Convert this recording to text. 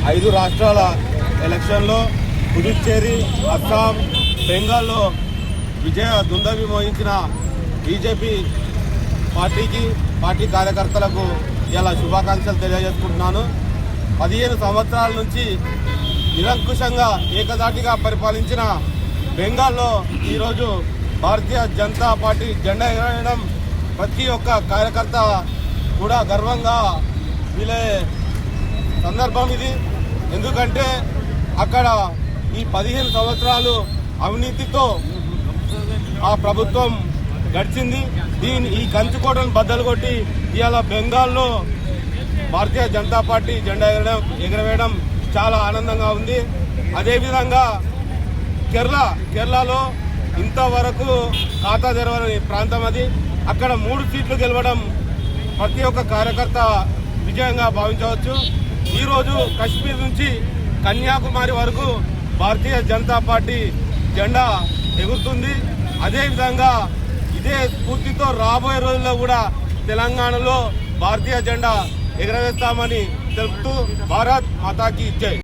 5 రాష్ట్రాల ఎలక్షన్లో పుదుచ్చేరి, అస్సాం, బెంగాల్లో విజయ దుందవి మోగించిన బీజేపీ పార్టీ కార్యకర్తలకు ఇలా శుభాకాంక్షలు తెలియజేసుకుంటున్నాను. 15 సంవత్సరాల నుంచి నిరంకుశంగా ఏకదాటిగా పరిపాలించిన బెంగాల్లో ఈరోజు భారతీయ జనతా పార్టీ జెండా ఎగరవేయడం ప్రతి ఒక్క కార్యకర్త కూడా గర్వంగా వీలే సందర్భం ఇది. ఎందుకంటే అక్కడ ఈ 15 సంవత్సరాలు అవినీతితో ఆ ప్రభుత్వం గడిచింది. ఈ కంచుకోటను బద్దలు కొట్టి ఇవాళ బెంగాల్లో భారతీయ జనతా పార్టీ జెండా ఎగరవేయడం చాలా ఆనందంగా ఉంది. అదేవిధంగా కేరళలో ఇంతవరకు ఖాతా తెరవని ప్రాంతం అది. అక్కడ 3 సీట్లు గెలవడం ప్రతి ఒక్క కార్యకర్త విజయంగా భావించవచ్చు. ఈరోజు కశ్మీర్ నుంచి కన్యాకుమారి వరకు భారతీయ జనతా పార్టీ జెండా ఎగురుతుంది. అదేవిధంగా ఇదే స్ఫూర్తితో రాబోయే రోజుల్లో కూడా తెలంగాణలో భారతీయ జెండా ఎగరవేస్తామని తెలుపుతూ భారత్ మాతాకి జై.